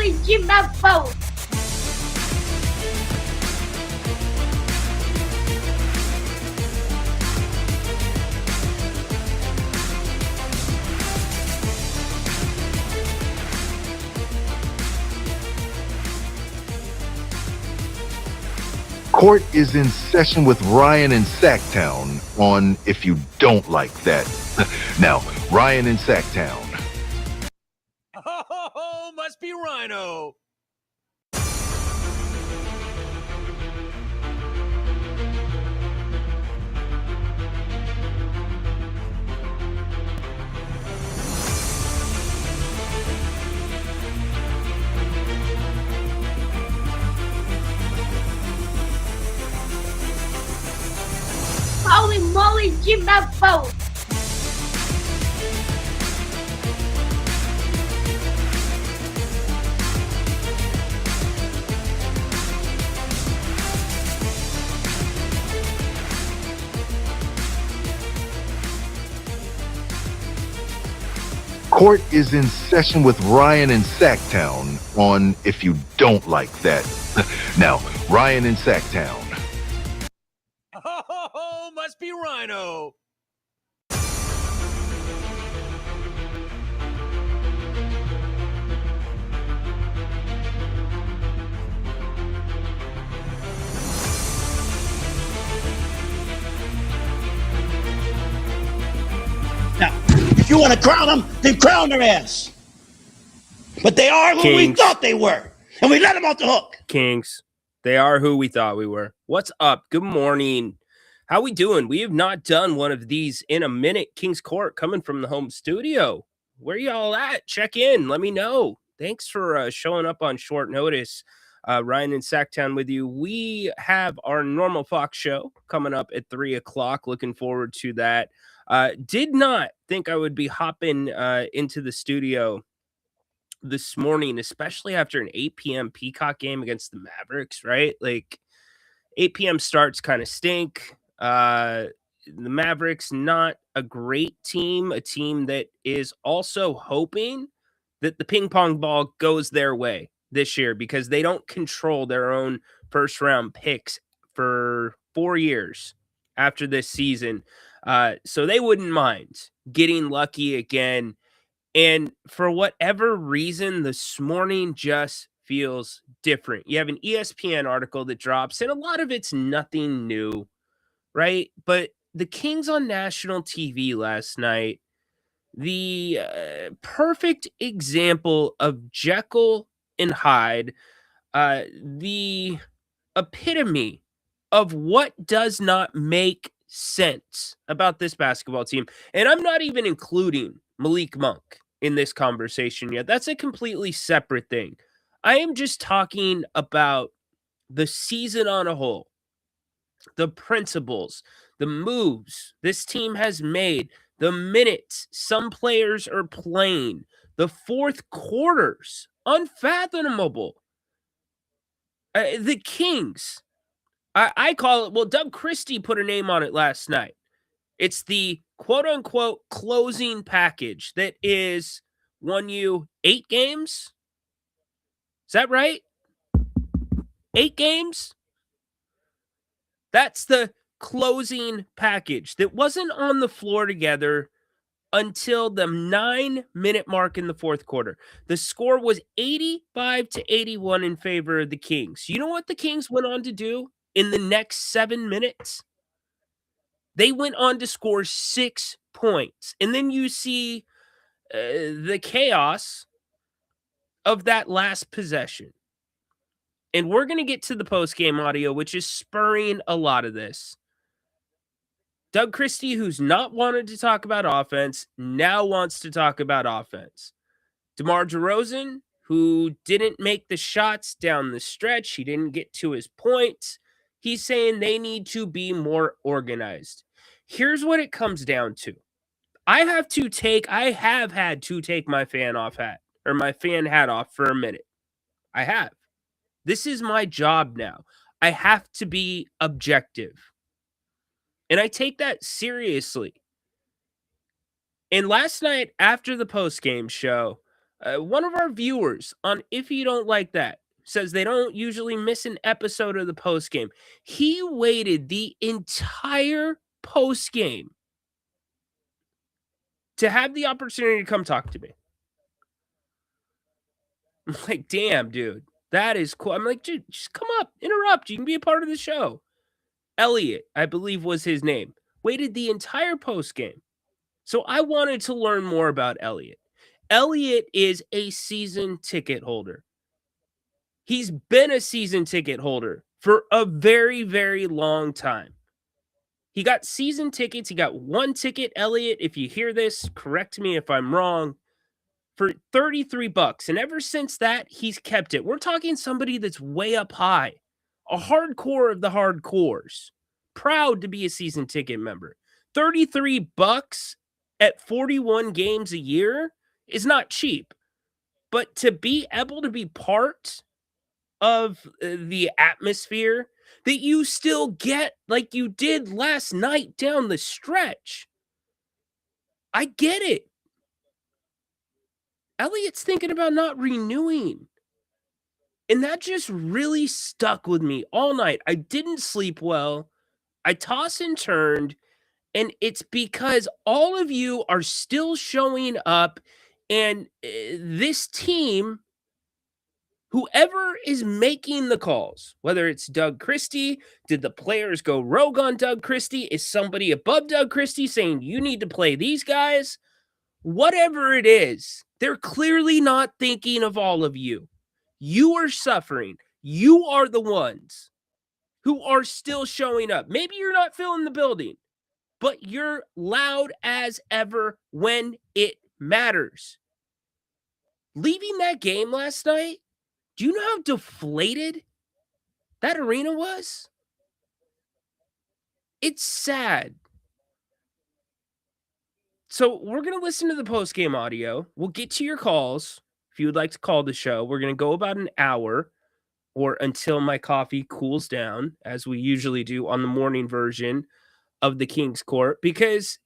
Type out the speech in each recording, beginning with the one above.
Molly Gimabo. Court is in session with Ryan in Sacktown on If You Don't Like That. Now, Ryan in Sacktown. Oh, must be Rhino. Holy moly Gimabo. Court is in session with Ryan in Sacktown on If You Don't Like That. Now, Ryan in Sacktown. Oh, must be Rhino. Now, if you want to crown them, then crown their ass. But they are who we Kings. thought they were, and we let them off the hook. Kings. They are who we thought we were. What's up? Good morning. How we doing? We have not done one of these in a minute. Kings Court coming from the home studio. Where y'all at? Check in. Let me know. Thanks for showing up on short notice. Ryan in Sacktown with you. We have our normal Fox show coming up at 3 o'clock. Looking forward to that. Did not think I would be hopping into the studio this morning, especially after an 8 p.m. Peacock game against the Mavericks, right? Like 8 p.m. starts kind of stink. The Mavericks, not a great team, a team that is also hoping that the ping pong ball goes their way this year because they don't control their own first round picks for 4 years after this season. So they wouldn't mind getting lucky again. And for whatever reason, this morning just feels different. You have an ESPN article that drops, and a lot of it's nothing new, right? But the Kings on national TV last night, the perfect example of Jekyll and Hyde, the epitome of what does not make sense about this basketball team. And I'm not even including Malik Monk in this conversation yet. That's a completely separate thing. I am just talking about the season on a whole, the principles, the moves this team has made, the minutes some players are playing, the fourth quarters, unfathomable. The Kings, I call it, well, Doug Christie put a name on it last night. It's the quote-unquote closing package that is won you 8 games. Is that right? 8 games? That's the closing package that wasn't on the floor together until the 9-minute mark in the fourth quarter. The score was 85-81 in favor of the Kings. You know what the Kings went on to do in the next 7 minutes? They went on to score 6 points. And then you see the chaos of that last possession. And we're going to get to the post-game audio, which is spurring a lot of this. Doug Christie, who's not wanted to talk about offense, now wants to talk about offense. DeMar DeRozan, who didn't make the shots down the stretch, he didn't get to his points. He's saying they need to be more organized. Here's what it comes down to. I have had to take my fan hat off for a minute. I have. This is my job now. I have to be objective. And I take that seriously. And last night after the post-game show, One of our viewers on If You Don't Like That says they don't usually miss an episode of the post game. He waited the entire post game to have the opportunity to come talk to me. I'm like, damn, dude, that is cool. I'm like, dude, just come up, interrupt. You can be a part of the show. Elliot, I believe was his name, waited the entire post game. So I wanted to learn more about Elliot. Elliot is a season ticket holder. He's been a season ticket holder for a very, very long time. He got season tickets. He got one ticket, Elliot. If you hear this, correct me if I'm wrong. For $33. And ever since that, he's kept it. We're talking somebody that's way up high. A hardcore of the hardcores. Proud to be a season ticket member. $33 at 41 games a year is not cheap. But to be able to be part of the atmosphere that you still get like you did last night down the stretch, I get it. Elliot's thinking about not renewing. And that just really stuck with me all night. I didn't sleep well. I tossed and turned. And it's because all of you are still showing up. And this team, whoever is making the calls, whether it's Doug Christie, did the players go rogue on Doug Christie? Is somebody above Doug Christie saying you need to play these guys? Whatever it is, they're clearly not thinking of all of you. You are suffering. You are the ones who are still showing up. Maybe you're not filling the building, but you're loud as ever when it matters. Leaving that game last night, do you know how deflated that arena was? It's sad. So we're going to listen to the post-game audio. We'll get to your calls if you would like to call the show. We're going to go about an hour or until my coffee cools down, as we usually do on the morning version of the King's Court, because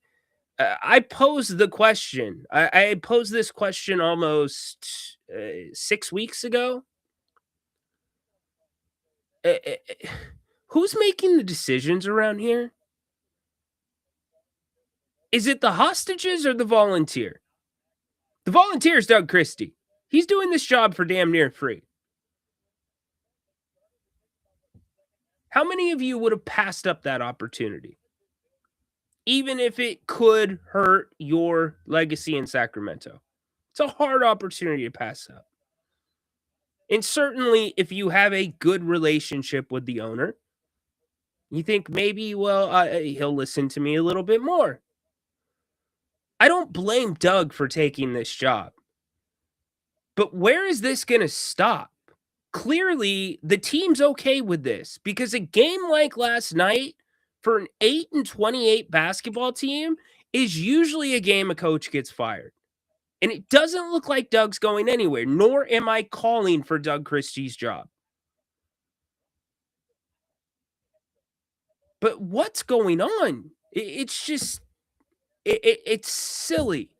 I posed the question. I posed this question almost 6 weeks ago. Who's making the decisions around here? Is it the hostages or the volunteer? The volunteer is Doug Christie. He's doing this job for damn near free. How many of you would have passed up that opportunity? Even if it could hurt your legacy in Sacramento. It's a hard opportunity to pass up. And certainly if you have a good relationship with the owner, you think maybe, well, he'll listen to me a little bit more. I don't blame Doug for taking this job. But where is this going to stop? Clearly, the team's okay with this because a game like last night for an 8-28 basketball team is usually a game a coach gets fired. And it doesn't look like Doug's going anywhere, nor am I calling for Doug Christie's job. But what's going on? It's just... It's silly.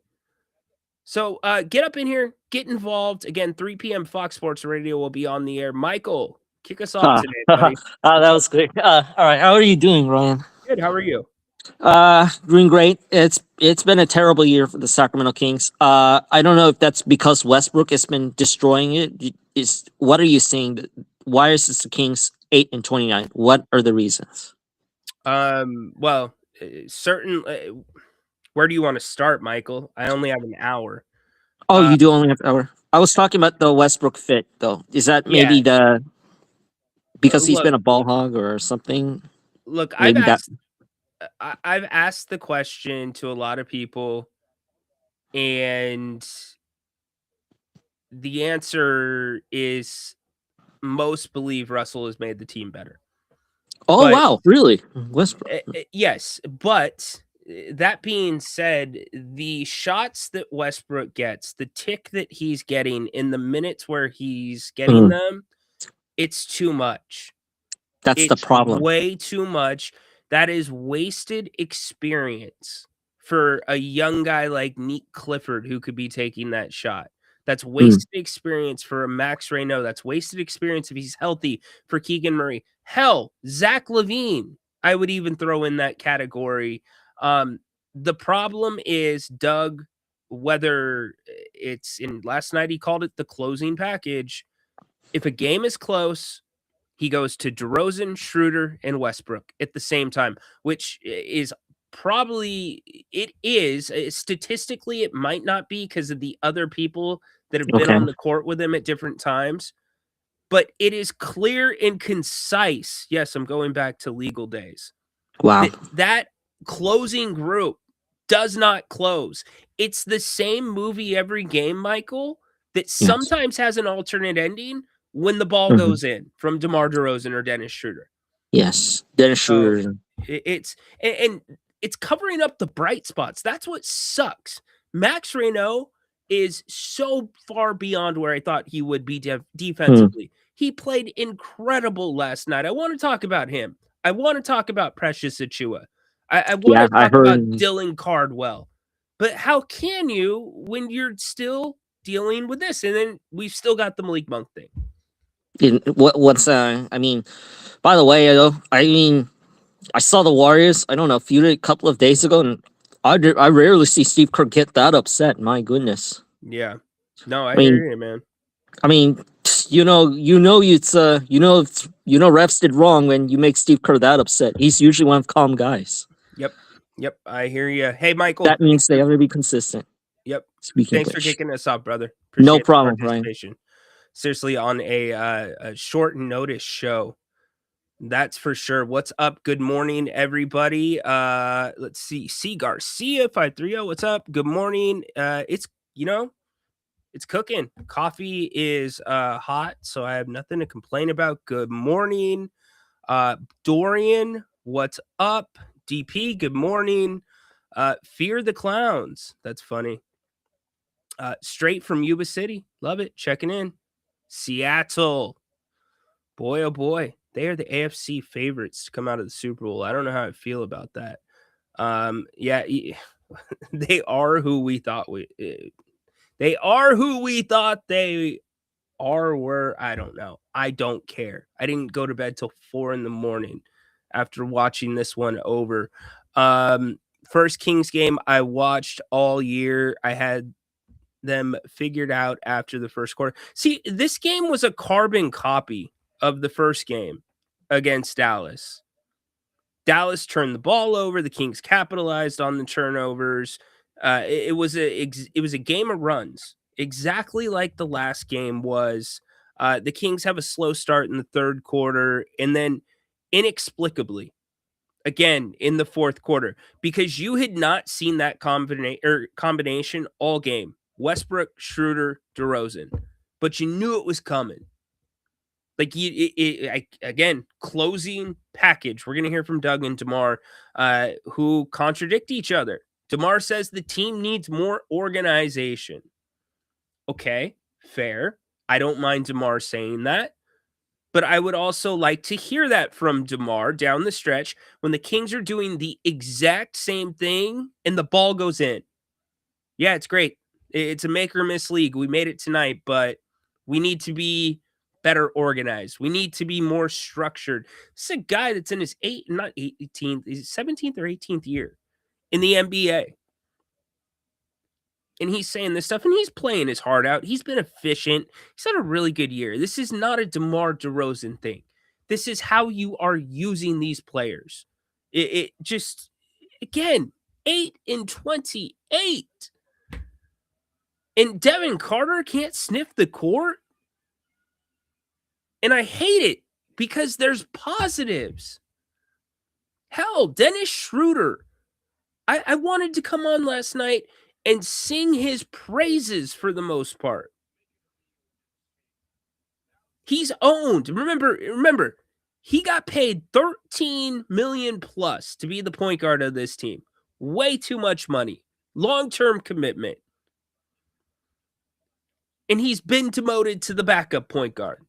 So get up in here, get involved. Again, 3 p.m. Fox Sports Radio will be on the air. Michael, kick us off today, buddy. That was great. All right, how are you doing, Ryan? Good. How are you? Doing great. It's been a terrible year for the Sacramento Kings. I don't know if that's because Westbrook has been destroying it. What are you seeing? Why is this the Kings 8-29? What are the reasons? Well, certainly. Where do you want to start, Michael? I only have an hour. Oh, you do only have an hour. I was talking about the Westbrook fit, though. Is that maybe because he's been a ball hog or something? Look, I've asked the question to a lot of people, and the answer is most believe Russell has made the team better. Oh, wow. Really? Westbrook. Yes, but... that being said, the shots that Westbrook gets, the tick that he's getting in the minutes where he's getting them, it's too much. That's the problem. Way too much. That is wasted experience for a young guy like Nick Clifford who could be taking that shot. That's wasted experience for a Max Reynaud. That's wasted experience if he's healthy for Keegan Murray. Hell, Zach LaVine, I would even throw in that category. The problem is, Doug, whether it's in last night, he called it the closing package. If a game is close, he goes to DeRozan, Schroeder, and Westbrook at the same time, which is probably, it is. Statistically, it might not be because of the other people that have been on the court with him at different times. But it is clear and concise. Yes, I'm going back to legal days. Wow. That closing group does not close. It's the same movie every game, Michael, that sometimes has an alternate ending when the ball goes in from DeMar DeRozan or Dennis Schroeder. Yes, Dennis Schroeder. So it's covering up the bright spots. That's what sucks. Max Reynaud is so far beyond where I thought he would be defensively. He played incredible last night. I want to talk about him. I want to talk about Precious Achiuwa. I want to talk about Dylan Cardwell. But how can you when you're still dealing with this? And then we've still got the Malik Monk thing. I mean, by the way, I saw the Warriors, I don't know, a couple of days ago, and I rarely see Steve Kerr get that upset. My goodness. Yeah. No, I hear you, man. I mean, refs did wrong when you make Steve Kerr that upset. He's usually one of the calm guys. Yep. I hear you. Hey, Michael. That means they have to be consistent. Yep. Speaking Thanks for kicking us off, brother. No problem, Ryan. Seriously, on a short notice show. That's for sure. What's up? Good morning, everybody. Let's see. C Garcia 530. What's up? Good morning. It's cooking. Coffee is hot, so I have nothing to complain about. Good morning. Dorian, what's up? DP, good morning. Fear the Clowns. That's funny. Straight from Yuba City. Love it. Checking in. Seattle. Boy, oh boy. They are the AFC favorites to come out of the Super Bowl. I don't know how I feel about that. They are who we thought they were. I don't know. I don't care. I didn't go to bed till 4 a.m. after watching this one over. First Kings game I watched all year. I had them figured out after the first quarter. See, this game was a carbon copy of the first game against Dallas. Dallas turned the ball over. The Kings capitalized on the turnovers. It was a game of runs, exactly like the last game was. The Kings have a slow start in the third quarter, and then inexplicably, again in the fourth quarter, because you had not seen that combination all game. Westbrook, Schroeder, DeRozan, but you knew it was coming. Like again, closing package. We're gonna hear from Doug and DeMar, who contradict each other. DeMar says the team needs more organization. Okay, fair. I don't mind DeMar saying that, but I would also like to hear that from DeMar down the stretch when the Kings are doing the exact same thing and the ball goes in. Yeah, it's great. It's a make or miss league. We made it tonight, but we need to be better organized. We need to be more structured. This is a guy that's in his 17th or 18th year in the NBA. And he's saying this stuff, and he's playing his heart out. He's been efficient. He's had a really good year. This is not a DeMar DeRozan thing. This is how you are using these players. It just, again, 8-28. And Devin Carter can't sniff the court. And I hate it because there's positives. Hell, Dennis Schroeder. I wanted to come on last night and sing his praises for the most part. He's owned. Remember, he got paid $13 million plus to be the point guard of this team. Way too much money. Long-term commitment. And he's been demoted to the backup point guard.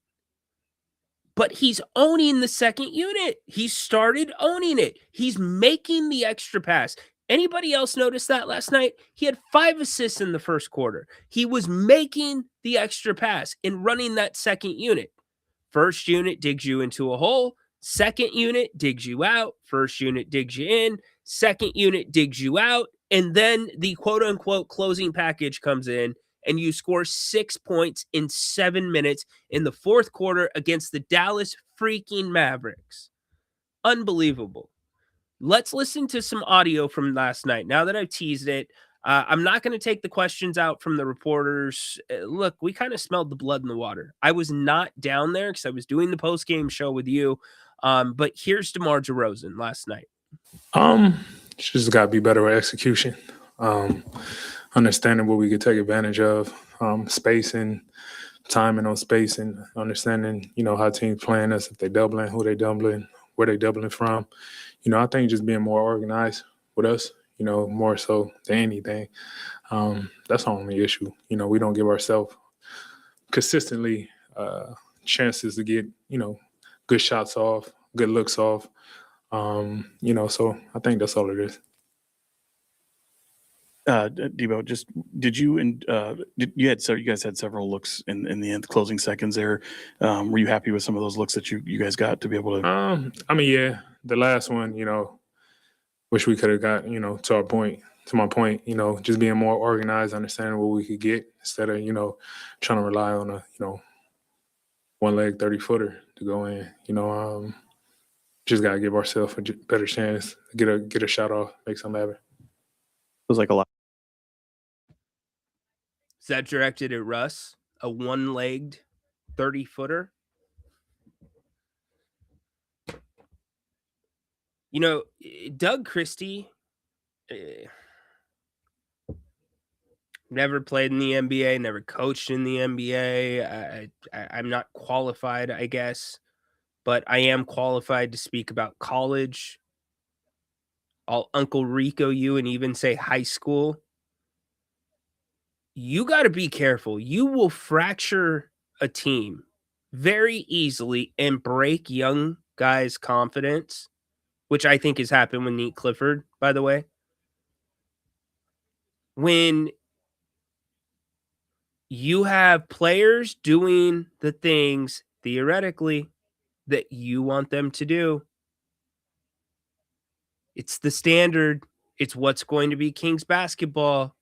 But he's owning the second unit. He started owning it. He's making the extra pass. Anybody else notice that last night? He had 5 assists in the first quarter. He was making the extra pass and running that second unit. First unit digs you into a hole. Second unit digs you out. First unit digs you in. Second unit digs you out. And then the quote unquote closing package comes in and you score 6 points in 7 minutes in the fourth quarter against the Dallas freaking Mavericks. Unbelievable. Let's listen to some audio from last night. Now that I've teased it, I'm not going to take the questions out from the reporters. Look, we kind of smelled the blood in the water. I was not down there because I was doing the post-game show with you. But here's DeMar DeRozan last night. Just got to be better at execution. Understanding what we could take advantage of, spacing, timing on spacing, understanding, how teams playing us, if they doubling, who they doubling, where they doubling from. I think just being more organized with us, more so than anything. That's the only issue. We don't give ourselves consistently chances to get, good shots off, good looks off. So I think that's all it is. Debo, you guys had several looks in the closing seconds there. Were you happy with some of those looks that you guys got to be able to? Yeah, the last one, wish we could have got, to my point, just being more organized, understanding what we could get instead of, trying to rely on a, one leg 30-footer to go in, just got to give ourselves a better chance to get a shot off, make something happen. It was like a lot. Is that directed at Russ? A one-legged 30-footer? Doug Christie never played in the NBA, never coached in the NBA. I'm not qualified, I guess, but I am qualified to speak about college. I'll Uncle Rico you and even say high school. You got to be careful. You will fracture a team very easily and break young guys' confidence, which I think has happened with Nate Clifford, by the way. When you have players doing the things, theoretically, that you want them to do, it's the standard. It's what's going to be Kings basketball.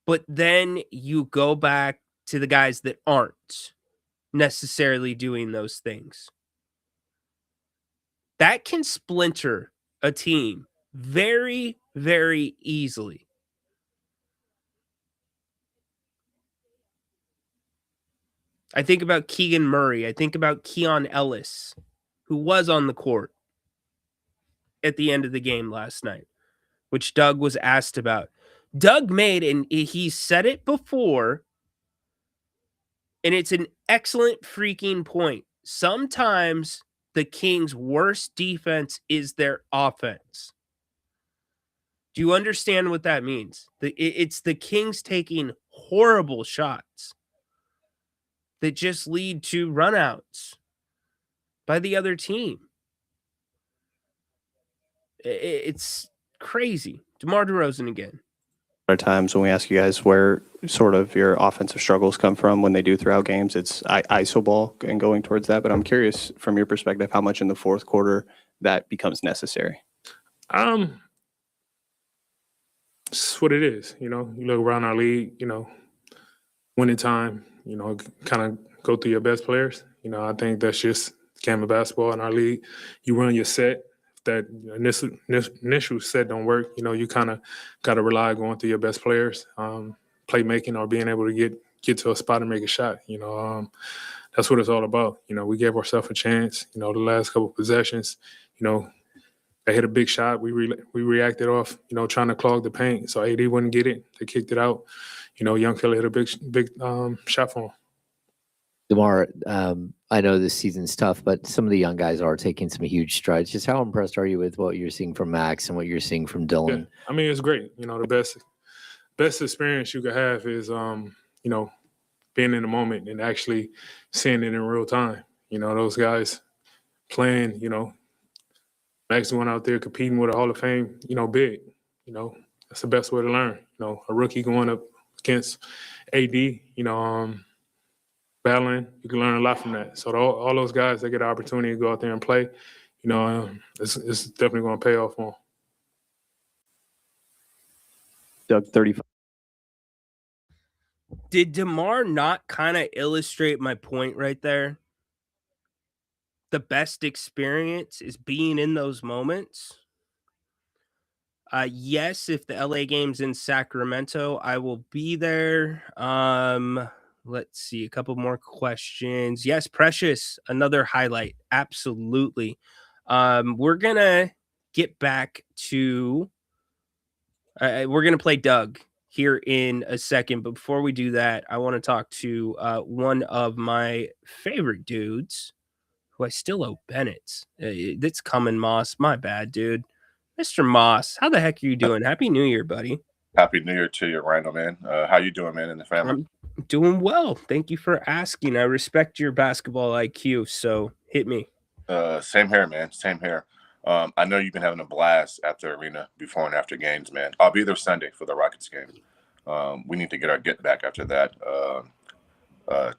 But then you go back to the guys that aren't necessarily doing those things. That can splinter a team very, very easily. I think about Keegan Murray. I think about Keon Ellis, who was on the court at the end of the game last night, which Doug was asked about. Doug made, and he said it before, and it's an excellent freaking point. Sometimes the Kings' worst defense is their offense. Do you understand what that means? It's the Kings taking horrible shots that just lead to runouts by the other team. It's crazy. DeMar DeRozan again. At times when we ask you guys where sort of your offensive struggles come from when they do throughout games, it's iso ball and going towards that. But I'm curious from your perspective, how much in the fourth quarter that becomes necessary. It's what it is. You look around our league, winning time, kind of go through your best players. I think that's just the game of basketball in our league. You run your set. That initial set don't work, you kind of got to rely on going through your best players, playmaking or being able to get to a spot and make a shot. That's what it's all about. We gave ourselves a chance. The last couple of possessions, they hit a big shot. We reacted off, trying to clog the paint. So AD wouldn't get it. They kicked it out. Young fella hit a big shot for him. DeMar, I know this season's tough, but some of the young guys are taking some huge strides. Just how impressed are you with what you're seeing from Max and what you're seeing from Dylan? Yeah. It's great. The best experience you could have is, being in the moment and actually seeing it in real time. Those guys playing, Max going out there competing with a Hall of Fame, big. That's the best way to learn. A rookie going up against AD, battling, you can learn a lot from that. So all those guys that get the opportunity to go out there and play, it's definitely going to pay off for them. Doug, 35. Did DeMar not kind of illustrate my point right there? The best experience is being in those moments. Yes, if the LA game's in Sacramento, I will be there. Let's see, a couple more questions. Yes, Precious, another highlight. Absolutely. We're gonna get back to we're gonna play Doug here in a second, but before we do that, I want to talk to one of my favorite dudes who I still owe Bennett. That's coming, Moss. My bad, dude. Mr. Moss, how the heck are you doing? Happy New Year, buddy. Happy New Year to you, Randall, man. How you doing, man, and the family? I'm doing well. Thank you for asking. I respect your basketball IQ, so hit me. Same here, man. Same here. I know you've been having a blast at the arena before and after games, man. I'll be there Sunday for the Rockets game. We need to get our get back after that.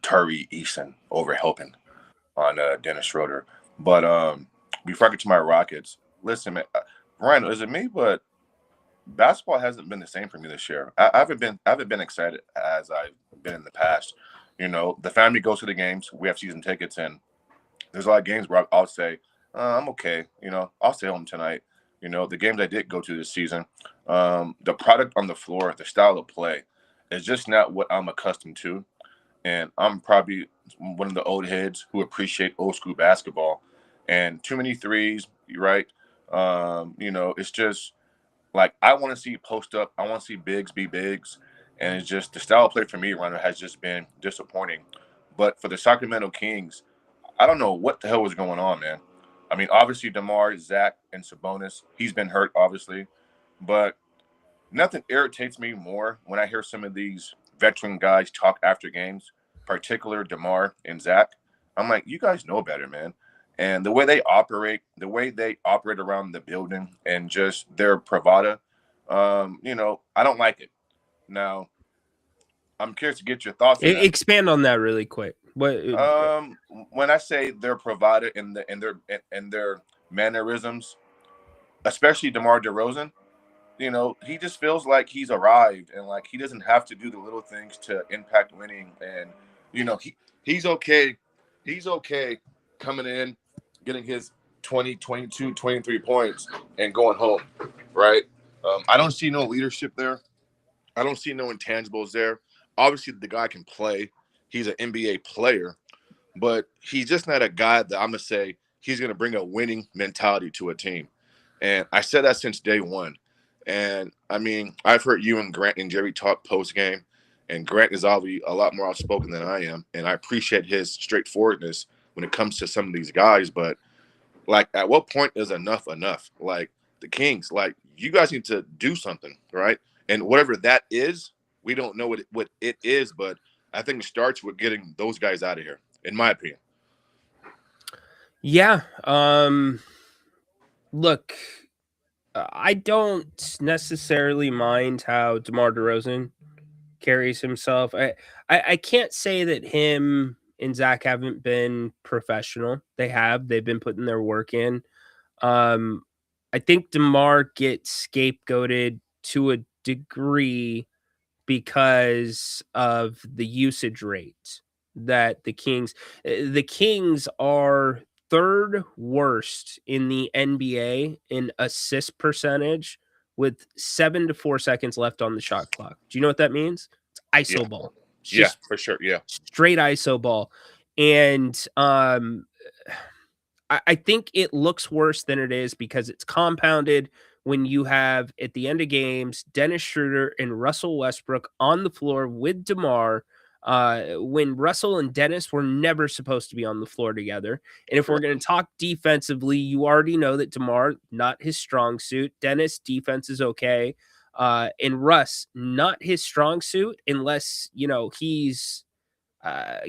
Tari Eason over helping on Dennis Schroeder. But before I get to my Rockets, listen, man, Randall, is it me? But basketball hasn't been the same for me this year. I haven't been excited as I've been in the past. The family goes to the games. We have season tickets, and there's a lot of games where I'll say, I'm okay. I'll stay home tonight. The games I did go to this season, the product on the floor, the style of play is just not what I'm accustomed to. And I'm probably one of the old heads who appreciate old school basketball. And too many threes, right? It's just like I want to see post up. I want to see bigs be bigs. And it's just the style of play for me, Runner, has just been disappointing. But for the Sacramento Kings, I don't know what the hell was going on, man. I mean, obviously, DeMar, Zach, and Sabonis, he's been hurt, obviously. But nothing irritates me more when I hear some of these veteran guys talk after games, particular DeMar and Zach. I'm like, you guys know better, man. And the way they operate around the building and just their bravado, I don't like it. Now, I'm curious to get your thoughts on that. Expand on that really quick. What? When I say their bravado and their mannerisms, especially DeMar DeRozan, he just feels like he's arrived and like he doesn't have to do the little things to impact winning. And he's okay. He's okay coming in, getting his 20, 22, 23 points and going home, right? I don't see no leadership there. I don't see no intangibles there. Obviously, the guy can play. He's an NBA player, but he's just not a guy that I'm going to say he's going to bring a winning mentality to a team. And I said that since day one. And, I mean, I've heard you and Grant and Jerry talk post-game, and Grant is obviously a lot more outspoken than I am, and I appreciate his straightforwardness when it comes to some of these guys. But, like, at what point is enough? Like, the Kings, like, you guys need to do something, right? And whatever that is, we don't know what it is, but I think it starts with getting those guys out of here, in my opinion. Yeah. Look, I don't necessarily mind how DeMar DeRozan carries himself. I can't say that him and Zach haven't been professional. They have. They've been putting their work in. I think DeMar gets scapegoated to a degree because of the usage rate that the Kings are third worst in the NBA in assist percentage with 7 to 4 seconds left on the shot clock. Do you know what that means? It's ISO ball. Yeah, for sure. Yeah. Straight ISO ball. And I think it looks worse than it is because it's compounded when you have, at the end of games, Dennis Schroeder and Russell Westbrook on the floor with DeMar, when Russell and Dennis were never supposed to be on the floor together. And if we're going to talk defensively, you already know that DeMar, not his strong suit. Dennis, defense is okay. And Russ, not his strong suit unless, he's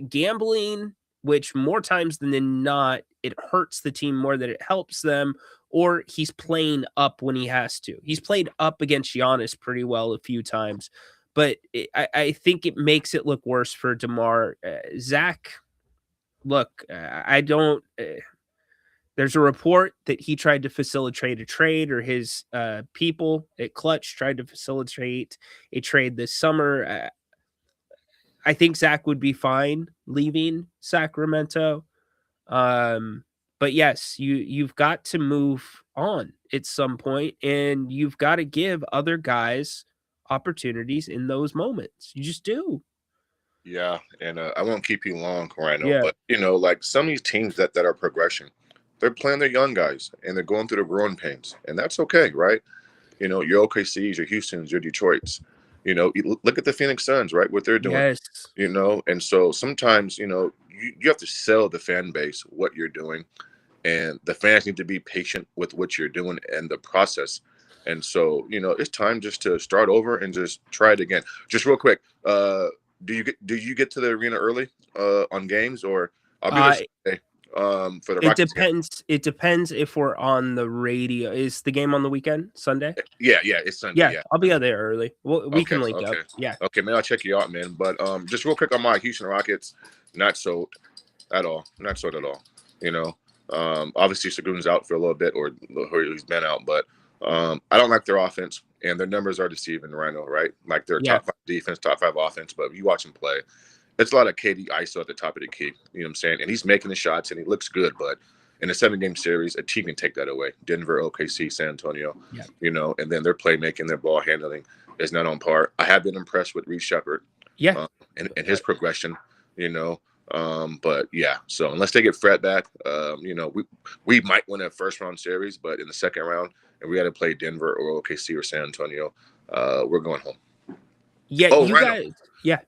gambling, which more times than not, it hurts the team more than it helps them, or he's playing up when he has to. He's played up against Giannis pretty well a few times, but I think it makes it look worse for DeMar. Zach, look, I don't. There's a report that he tried to facilitate a trade, or his people at Clutch tried to facilitate a trade this summer. I think Zach would be fine leaving Sacramento. But yes, you've got to move on at some point, and you've got to give other guys opportunities in those moments. You just do. Yeah, and I won't keep you long, Rhino, Yeah. but like some of these teams that are progression, they're playing their young guys and they're going through the growing pains, and that's okay, right? Your OKCs, your Houstons, your Detroits. Look at the Phoenix Suns, right? What they're doing. Yes. And so sometimes, you have to sell the fan base what you're doing, and the fans need to be patient with what you're doing and the process. And so, it's time just to start over and just try it again. Just real quick, do you get to the arena early on games, or I'll be there for the Rockets game? It depends if we're on the radio. Is the game on the weekend, Sunday? Yeah, it's Sunday. Yeah, Yeah. I'll be out there early. We can link up. Yeah. Okay, man, I'll check you out, man. But just real quick on my Houston Rockets, not sold at all. Not sold at all. Obviously Sagoon's out for a little bit, or he's been out, but I don't like their offense, and their numbers are deceiving, Rhino, right? Like their top 5 defense, top 5 offense, but if you watch him play, it's a lot of KD ISO at the top of the key. You know what I'm saying? And he's making the shots, and he looks good, but in a 7-game series, a team can take that away. Denver, OKC, San Antonio, and then their playmaking, their ball handling is not on par. I have been impressed with Reed Shepherd, and his progression, but yeah, so unless they get Fred back, we might win a first-round series, but in the second round, and we got to play Denver or OKC or San Antonio, we're going home. Yeah, Oh, you Rhino. guys. Yeah.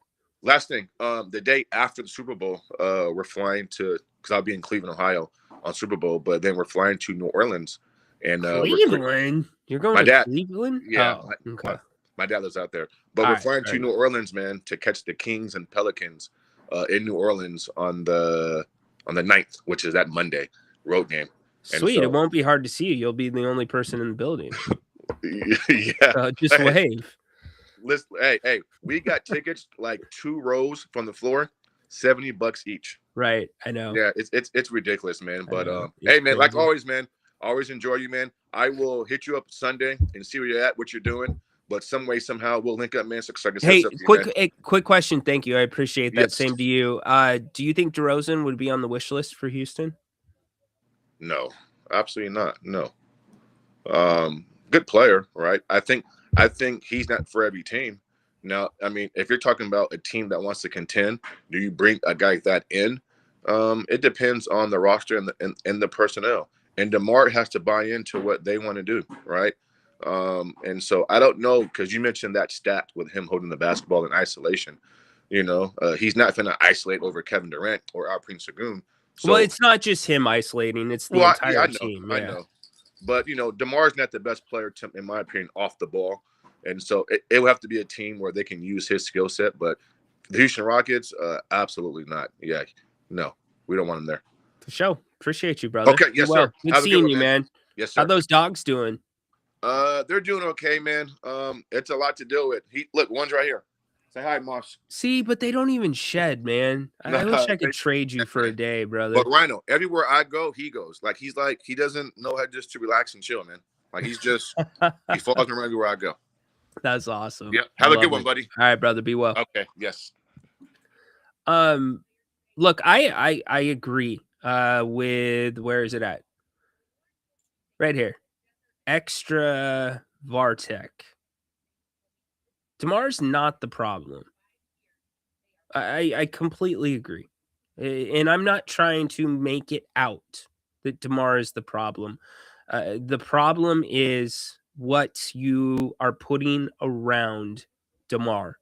Last thing, the day after the Super Bowl, we're flying to, because I'll be in Cleveland, Ohio on Super Bowl, but then we're flying to New Orleans. And Cleveland? You're going my to dad, Cleveland? Yeah. Oh, okay. My dad lives out there. But All we're right, flying to right. New Orleans, man, to catch the Kings and Pelicans in New Orleans on the 9th, which is that Monday road game. And Sweet. so- It won't be hard to see you. You'll be the only person in the building. Yeah. Just wave. Listen, hey, we got tickets like 2 rows from the floor, $70 each. Right. I know. Yeah, it's ridiculous, man. But know. hey, It's man, like crazy. always, man, always enjoy you, man. I will hit you up Sunday and see where you're at, what you're doing. But some way, somehow, we'll link up, man. So I can Hey, set this up for you, man. quick question. Thank you. I appreciate that. Yes. Same to you. Do you think DeRozan would be on the wish list for Houston? No, absolutely not. No. Good player, right? I think he's not for every team. Now, I mean, if you're talking about a team that wants to contend, do you bring a guy like that in? It depends on the roster and the personnel. And DeMar has to buy into what they want to do, right? And so I don't know, because you mentioned that stat with him holding the basketball in isolation. He's not going to isolate over Kevin Durant or Alperen Sengun. So, Well, it's not just him isolating; it's the entire I know, team. I know. But DeMar's not the best player, in my opinion, off the ball, and so it will have to be a team where they can use his skill set. But the Houston Rockets, absolutely not. Yeah, no, we don't want him there. For sure. Appreciate you, brother. Okay, Be yes, well. sir. Good Have a good seeing one, you, man. Yes, sir. How those dogs doing? They're doing okay, man. It's a lot to deal with. Look, one's right here. Say hi, Moss. See, but they don't even shed, man. I No, wish I they- could trade you for a day, brother. But Rhino, everywhere I go, he goes. He doesn't know how just to relax and chill, man. Like he follows me around everywhere I go. That's awesome. Yeah. I Have a love good one, it. buddy. All right, brother. Be well. Okay. Yes. Look, I agree. With where is it at? Right here. Extra Vartek. DeMar's not the problem. I completely agree. And I'm not trying to make it out that DeMar is the problem. The problem is what you are putting around DeMar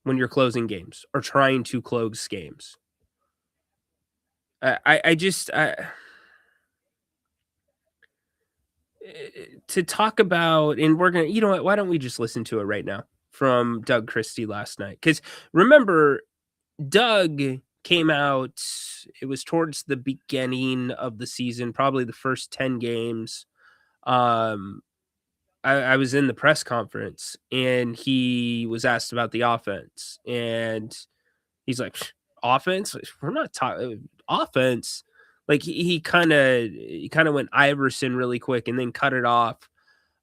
when you're closing games or trying to close games. To talk about, and we're going to, you know what, why don't we just listen to it right now from Doug Christie last night? Because remember, Doug came out. It was towards the beginning of the season, probably the first 10 games. I was in the press conference and he was asked about the offense, and he's like, offense? We're not talking offense. Like he kind of went Iverson really quick and then cut it off.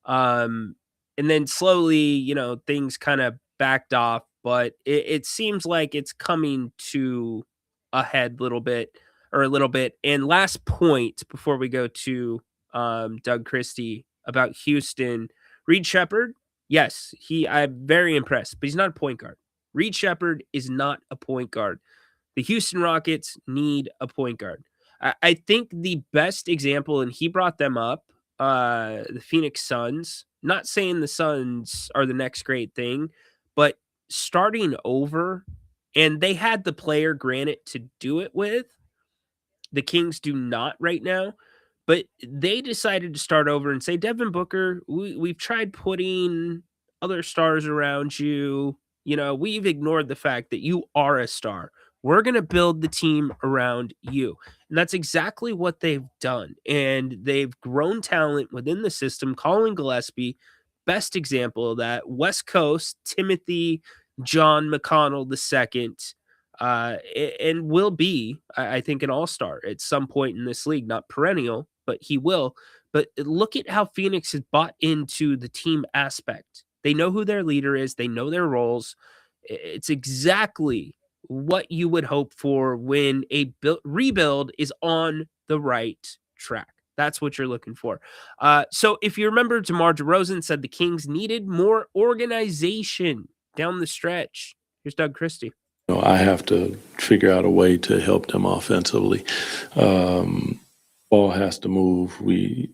And then slowly, things kind of backed off, but it seems like it's coming to a head a little bit. And last point before we go to Doug Christie about Houston, Reed Shepherd. Yes, I'm very impressed, but he's not a point guard. Reed Shepherd is not a point guard. The Houston Rockets need a point guard. I think the best example, and he brought them up, the Phoenix Suns. Not saying the Suns are the next great thing, but starting over, and they had the player, granted, to do it with. The Kings do not right now, but they decided to start over and say, Devin Booker, we've tried putting other stars around you. We've ignored the fact that you are a star. We're going to build the team around you. And that's exactly what they've done. And they've grown talent within the system. Colin Gillespie, best example of that. West Coast, Timothy John McConnell II, and will be, I think, an all-star at some point in this league. Not perennial, but he will. But look at how Phoenix has bought into the team aspect. They know who their leader is. They know their roles. It's exactly what you would hope for when a rebuild is on the right track. That's what you're looking for. So if you remember, DeMar DeRozan said the Kings needed more organization down the stretch. Here's Doug Christie. I have to figure out a way to help them offensively. Ball has to move. We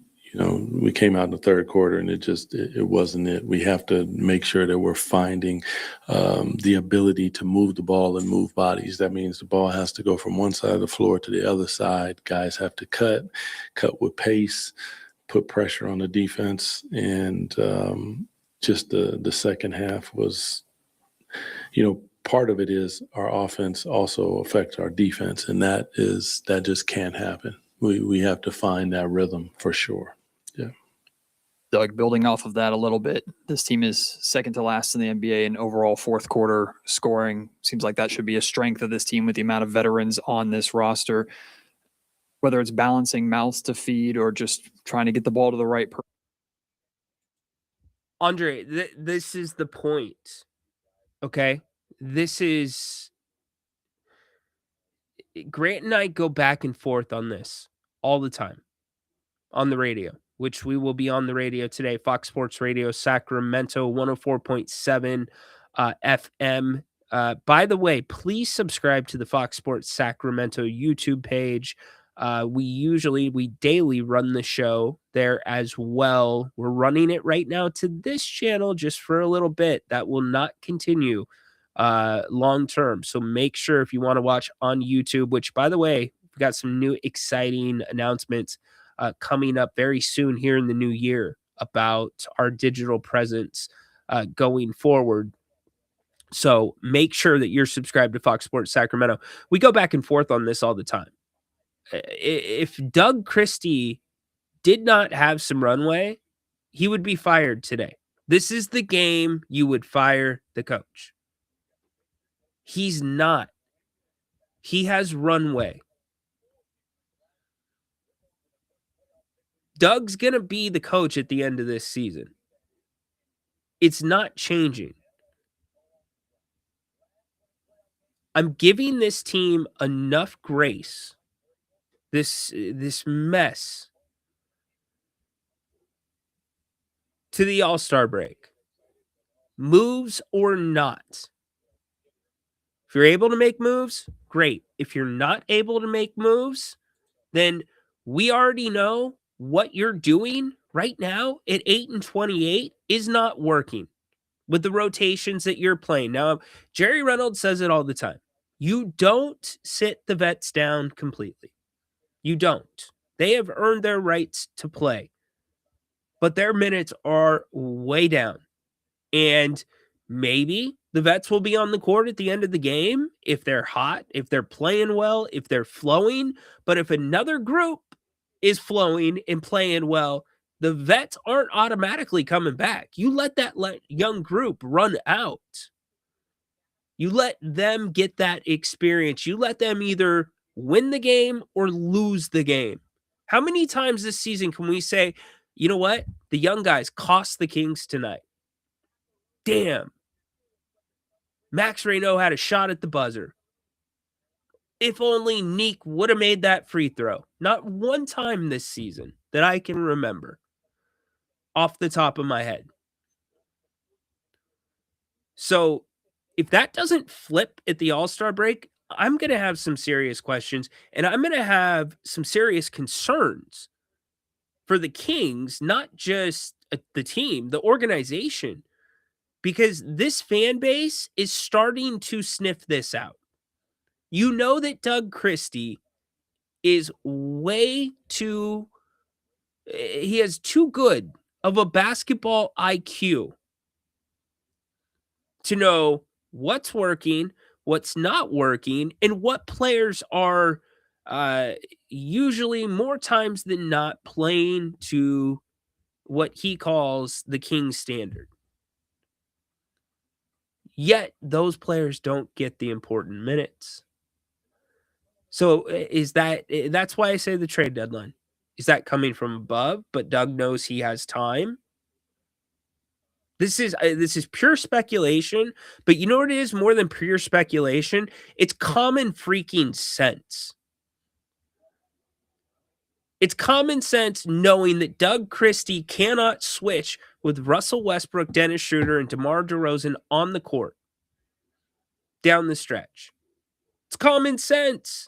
came out in the third quarter and it wasn't it. We have to make sure that we're finding the ability to move the ball and move bodies. That means the ball has to go from one side of the floor to the other side. Guys have to cut with pace, put pressure on the defense. And just the second half was, part of it is our offense also affects our defense. And that just can't happen. We have to find that rhythm for sure. Yeah. Doug, building off of that a little bit, this team is second to last in the NBA in overall fourth quarter scoring. Seems like that should be a strength of this team with the amount of veterans on this roster, whether it's balancing mouths to feed or just trying to get the ball to the right person. Andre, this is the point. Okay? Grant and I go back and forth on this all the time on the radio, which we will be on the radio today. Fox Sports Radio, Sacramento, 104.7 FM. By the way, please subscribe to the Fox Sports Sacramento YouTube page. We daily run the show there as well. We're running it right now to this channel just for a little bit. That will not continue long term. So make sure if you want to watch on YouTube, which, by the way, we've got some new exciting announcements coming up very soon here in the new year about our digital presence going forward. So make sure that you're subscribed to Fox Sports Sacramento. We go back and forth on this all the time. If Doug Christie did not have some runway, he would be fired today. This is the game you would fire the coach. He's not. He has runway. Doug's going to be the coach at the end of this season. It's not changing. I'm giving this team enough grace, this mess, to the All-Star break. Moves or not. If you're able to make moves, great. If you're not able to make moves, then we already know what you're doing right now at 8-28 is not working with the rotations that you're playing. Now, Jerry Reynolds says it all the time. You don't sit the vets down completely. You don't. They have earned their rights to play, but their minutes are way down. And maybe The vets will be on the court at the end of the game if they're hot, if they're playing well, if they're flowing. But if another group is flowing and playing well, the vets aren't automatically coming back. You let that young group run out. You let them get that experience. You let them either win the game or lose the game. How many times this season can we say, you know what? The young guys cost the Kings tonight. Damn. Max Reynaud had a shot at the buzzer. If only Neek would have made that free throw. Not one time this season that I can remember off the top of my head. So if that doesn't flip at the All-Star break, I'm going to have some serious questions, and I'm going to have some serious concerns for the Kings, not just the team, the organization, because this fan base is starting to sniff this out. You know that Doug Christie is he has too good of a basketball IQ to know what's working, what's not working, and what players are usually more times than not playing to what he calls the King standard. Yet those players don't get the important minutes. So that's why I say the trade deadline. Is that coming from above, but Doug knows he has time? This is pure speculation, but you know what it is more than pure speculation? It's common freaking sense. It's common sense knowing that Doug Christie cannot switch with Russell Westbrook, Dennis Schroeder, and DeMar DeRozan on the court down the stretch. It's common sense.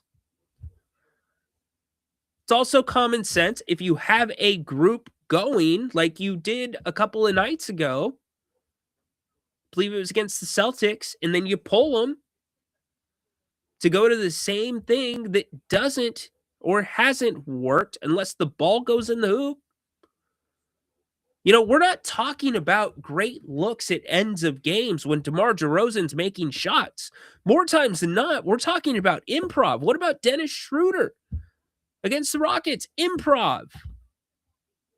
It's also common sense if you have a group going like you did a couple of nights ago, I believe it was against the Celtics, and then you pull them to go to the same thing that doesn't or hasn't worked unless the ball goes in the hoop. You know, we're not talking about great looks at ends of games when DeMar DeRozan's making shots. More times than not, we're talking about improv. What about Dennis Schroeder against the Rockets? Improv.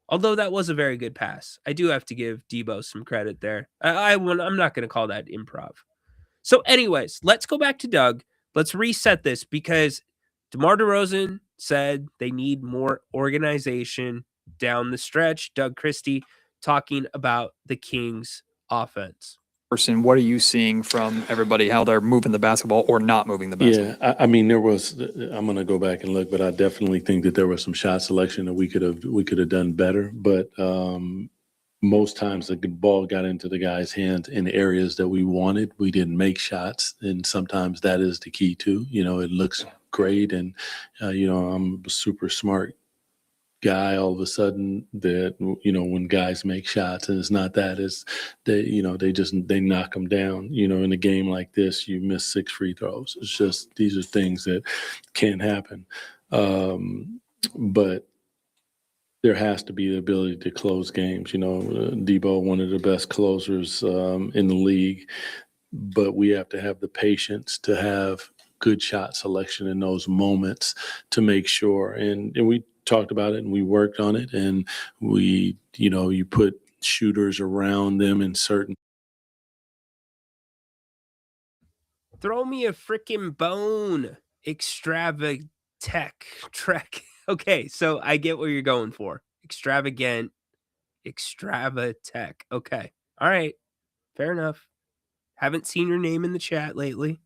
Although that was a very good pass. I do have to give Debo some credit there. I'm not going to call that improv. So anyways, let's go back to Doug. Let's reset this because DeMar DeRozan said they need more organization down the stretch. Doug Christie talking about the Kings offense. Person, what are you seeing from everybody, how they're moving the basketball or not moving the basketball? Yeah, I mean, I'm going to go back and look, but I definitely think that there was some shot selection that we could have done better. But most times the ball got into the guy's hands in areas that we wanted. We didn't make shots, and sometimes that is the key too. You know, it looks great, and I'm a super smart guy all of a sudden that, when guys make shots, and it's not that, it's they knock them down. In a game like this, you miss 6 free throws. It's just, these are things that can happen. But there has to be the ability to close games. Debo, one of the best closers in the league, but we have to have the patience to have good shot selection in those moments to make sure. And we talked about it and we worked on it, and you put shooters around them in certain. Throw me a freaking bone. Trek. Okay, so I get what you're going for. Extravagant. Extravatech. Okay. All right. Fair enough. Haven't seen your name in the chat lately.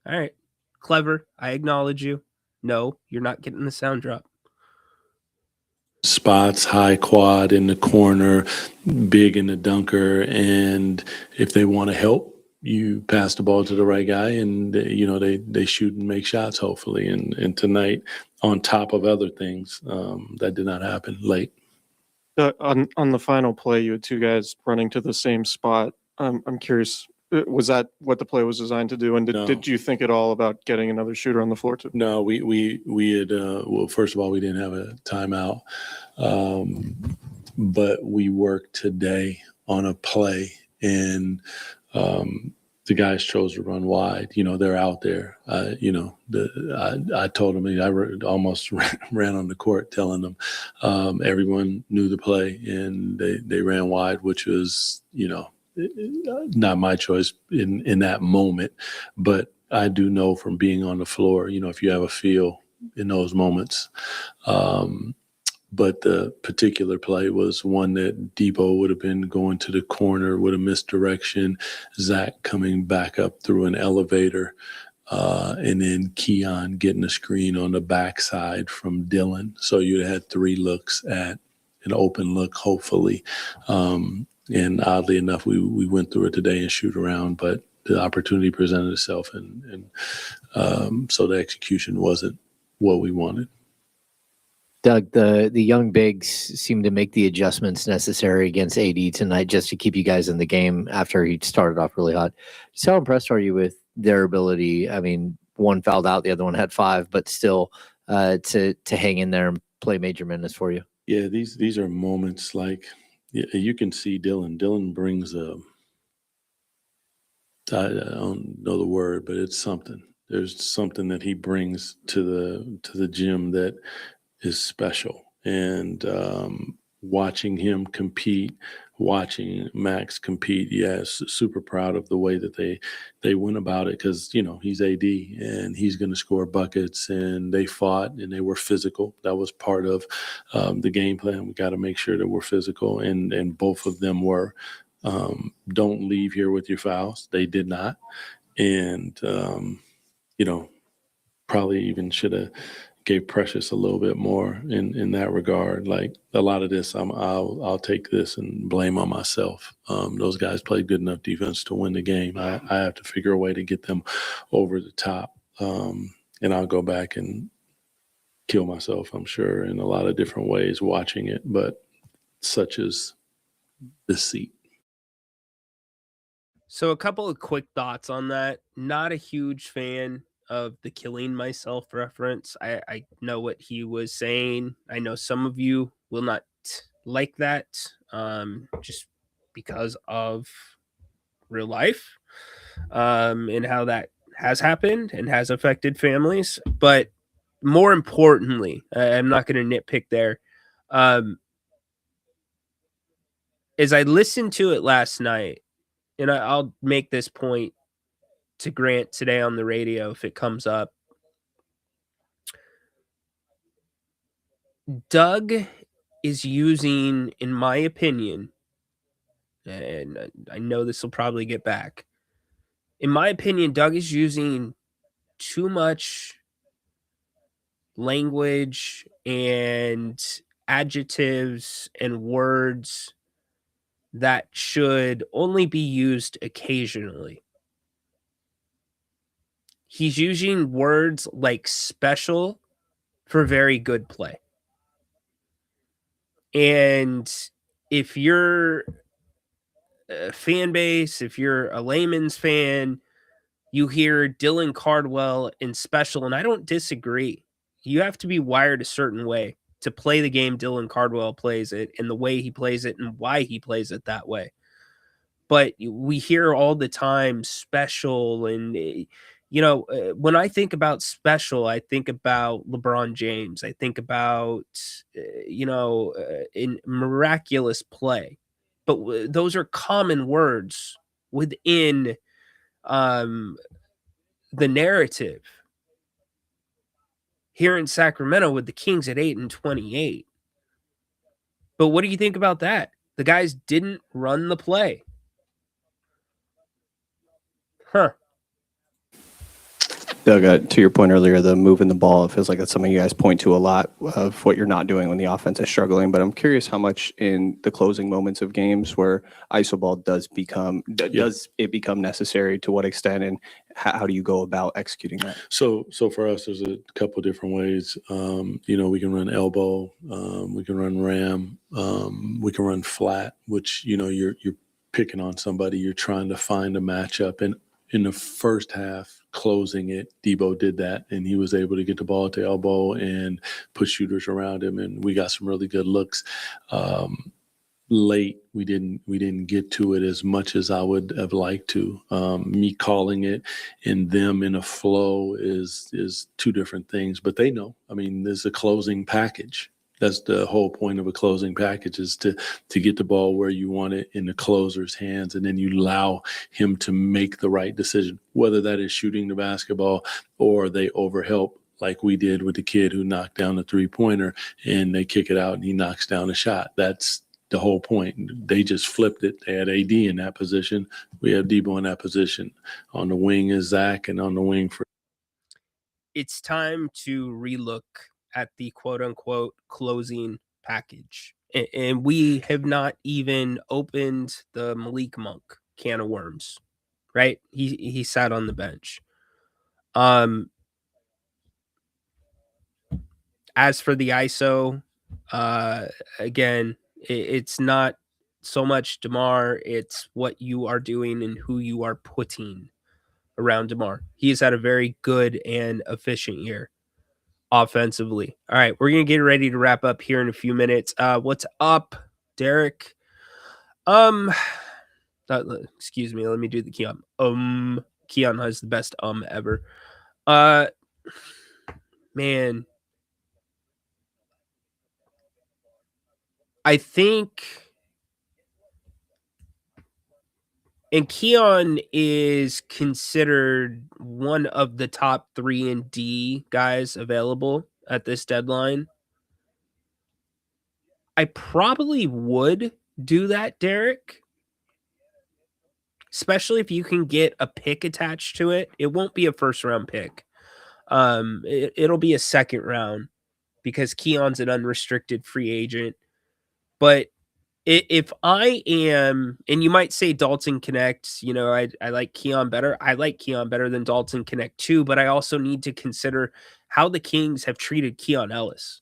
All right. Clever. I acknowledge you. No, you're not getting the sound drop. Spots, high quad in the corner, big in the dunker, and if they want to help, you pass the ball to the right guy, and they shoot and make shots, hopefully. And tonight, on top of other things, that did not happen late. On the final play, you had 2 guys running to the same spot. I'm curious, was that what the play was designed to do? And did you think at all about getting another shooter on the floor too? No, we had, well, first of all, we didn't have a timeout, but we worked today on a play, and the guys chose to run wide. They're out there. I told them, almost ran on the court telling them everyone knew the play, and they ran wide, which was, not my choice in that moment. But I do know from being on the floor, if you have a feel in those moments. But the particular play was one that Debo would have been going to the corner, would have missed direction, Zach coming back up through an elevator, and then Keon getting a screen on the backside from Dylan. So you'd have had 3 looks at an open look, hopefully. And oddly enough, we went through it today and shoot around, but the opportunity presented itself, and so the execution wasn't what we wanted. Doug, the young bigs seem to make the adjustments necessary against AD tonight just to keep you guys in the game after he started off really hot. Just how impressed are you with their ability? I mean, one fouled out, the other one had 5, but still to hang in there and play major minutes for you. Yeah, these are moments like you can see Dylan. Dylan brings I don't know the word, but it's something. There's something that he brings to the gym that is special. And watching him compete, watching Max compete, yes, super proud of the way that they went about it, because he's AD and he's going to score buckets, and they fought and they were physical. That was part of the game plan. We got to make sure that we're physical, and both of them were. Don't leave here with your fouls. They did not, and probably even should have gave Precious a little bit more in that regard. Like a lot of this, I'll take this and blame on myself. Those guys played good enough defense to win the game. I have to figure a way to get them over the top, and I'll go back and kill myself, I'm sure, in a lot of different ways watching it. But such is this seat. So a couple of quick thoughts on that. Not a huge fan of the killing myself reference. I know what he was saying. I know some of you will not like that, just because of real life, and how that has happened and has affected families. But more importantly, I'm not going to nitpick there. As I listened to it last night, and I'll make this point to Grant today on the radio if it comes up. Doug is using, in my opinion, and I know this will probably get back. In my opinion, Doug is using too much language and adjectives and words that should only be used occasionally. He's using words like special for very good play. And if you're a fan base, if you're a layman's fan, you hear Dylan Cardwell in special, and I don't disagree. You have to be wired a certain way to play the game Dylan Cardwell plays it, and the way he plays it and why he plays it that way. But we hear all the time special, and when I think about special, I think about LeBron James. I think about, in miraculous play. But those are common words within the narrative. Here in Sacramento with the Kings at 8-28. But what do you think about that? The guys didn't run the play. Huh. Doug, to your point earlier, the moving the ball, it feels like that's something you guys point to a lot of what you're not doing when the offense is struggling. But I'm curious how much in the closing moments of games where iso ball does it become necessary, to what extent, and how do you go about executing that? So for us, there's a couple different ways. We can run elbow, we can run ram, we can run flat, which you're picking on somebody, you're trying to find a matchup. And in the first half, closing it, Debo did that, and he was able to get the ball at the elbow and put shooters around him, and we got some really good looks. late. We didn't get to it as much as I would have liked to. Me calling it and them in a flow is two different things, but they know. I mean, there's a closing package. That's the whole point of a closing package, is to get the ball where you want it in the closer's hands, and then you allow him to make the right decision, whether that is shooting the basketball or they overhelp like we did with the kid who knocked down the three-pointer and they kick it out and he knocks down a shot. That's the whole point. They just flipped it. They had AD in that position. We have Debo in that position. On the wing is Zach, and on the wing for. It's time to relook at the quote-unquote closing package. And we have not even opened the Malik Monk can of worms, right? He sat on the bench. As for the ISO, again, it's not so much DeMar, it's what you are doing and who you are putting around DeMar. He has had a very good and efficient year offensively. All right, we're going to get ready to wrap up here in a few minutes. What's up, Derek? Excuse me, let me do the Keon. Keon has the best ever. Man, I think, and Keon is considered one of the top 3 and D guys available at this deadline. I probably would do that, Derek, especially if you can get a pick attached to it. It won't be a first round pick. It'll be a second round because Keon's an unrestricted free agent. But if I am, and you might say Dalton Connect, you know, I like Keon better. I like Keon better than Dalton Connect too, but I also need to consider how the Kings have treated Keon Ellis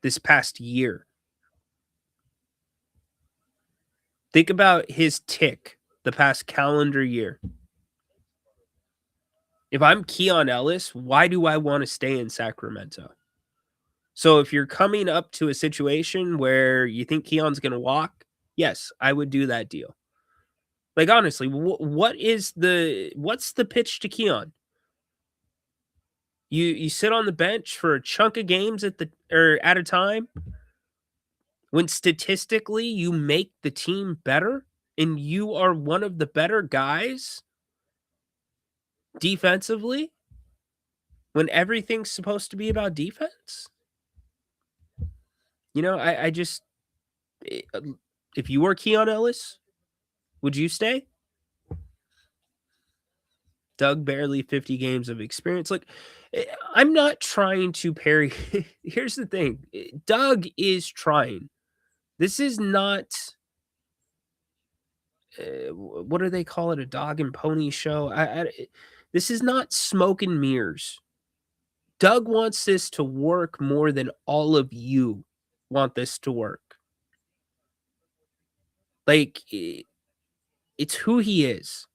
this past year. Think about his tick the past calendar year. If I'm Keon Ellis, why do I want to stay in Sacramento? So if you're coming up to a situation where you think Keon's going to walk, yes, I would do that deal. Like, honestly, what's the pitch to Keon? You sit on the bench for a chunk of games at a time when statistically you make the team better and you are one of the better guys defensively when everything's supposed to be about defense. You know, I just, if you were Keon Ellis, would you stay? Doug, barely 50 games of experience. Like, I'm not trying to parry. Here's the thing. Doug is trying. This is not, what do they call it? A dog and pony show? This is not smoke and mirrors. Doug wants this to work more than all of you want this to work. Like, it's who he is.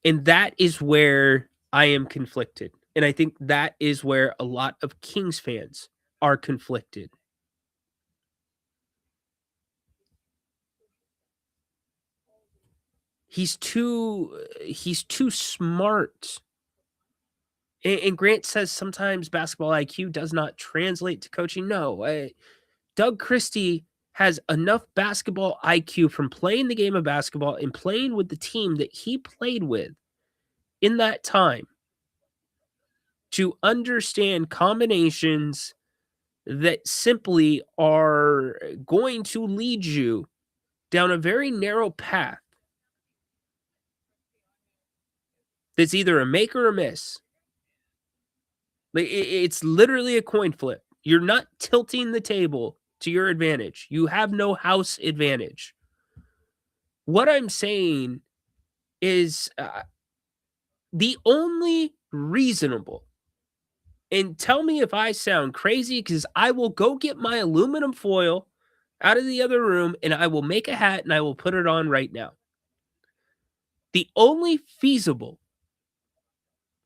And that is where I am conflicted. And I think that is where a lot of Kings fans are conflicted. He's too smart. And Grant says sometimes basketball IQ does not translate to coaching. No, Doug Christie has enough basketball IQ from playing the game of basketball and playing with the team that he played with in that time to understand combinations that simply are going to lead you down a very narrow path that's either a make or a miss. Like, it's literally a coin flip. You're not tilting the table to your advantage. You have no house advantage. What I'm saying is the only reasonable, and tell me if I sound crazy, because I will go get my aluminum foil out of the other room and I will make a hat and I will put it on right now. The only feasible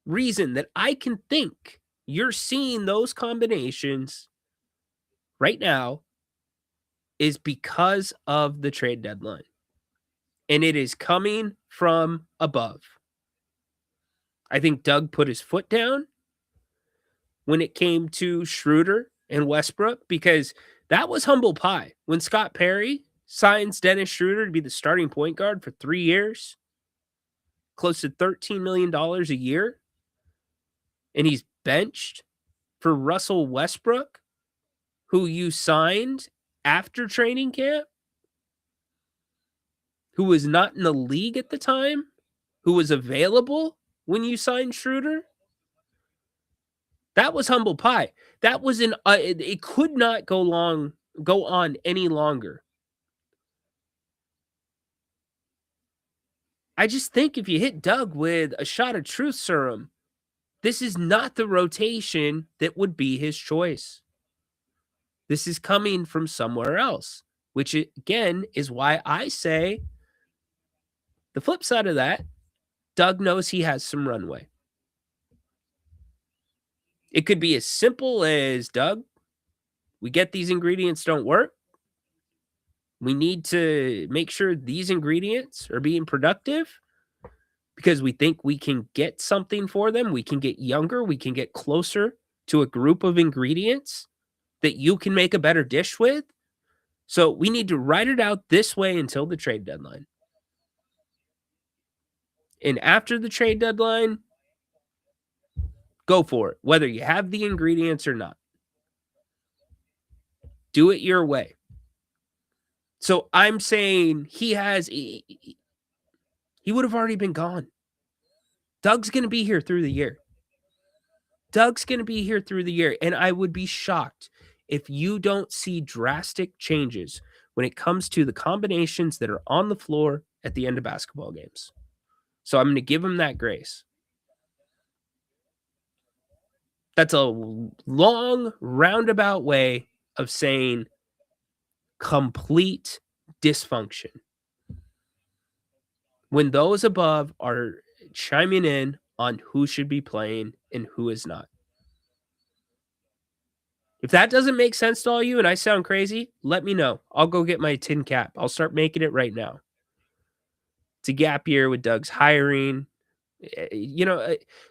reason that I can think you're seeing those combinations right now is because of the trade deadline. And it is coming from above. I think Doug put his foot down when it came to Schroeder and Westbrook, because that was humble pie. When Scott Perry signs Dennis Schroeder to be the starting point guard for 3 years, close to $13 million a year, and he's benched for Russell Westbrook, who you signed after training camp, who was not in the league at the time, who was available when you signed Schroeder. That was humble pie. That was it could not go on any longer. I just think if you hit Doug with a shot of truth serum, this is not the rotation that would be his choice. This is coming from somewhere else, which again is why I say the flip side of that, Doug knows he has some runway. It could be as simple as, Doug, we get these ingredients don't work. We need to make sure these ingredients are being productive because we think we can get something for them. We can get younger. We can get closer to a group of ingredients that you can make a better dish with. So we need to write it out this way until the trade deadline. And after the trade deadline, go for it, whether you have the ingredients or not. Do it your way. So I'm saying he would have already been gone. Doug's going to be here through the year. And I would be shocked if you don't see drastic changes when it comes to the combinations that are on the floor at the end of basketball games. So I'm going to give him that grace. That's a long, roundabout way of saying complete dysfunction. When those above are chiming in on who should be playing and who is not. If that doesn't make sense to all you and I sound crazy, let me know. I'll go get my tin cap. I'll start making it right now. It's a gap year with Doug's hiring.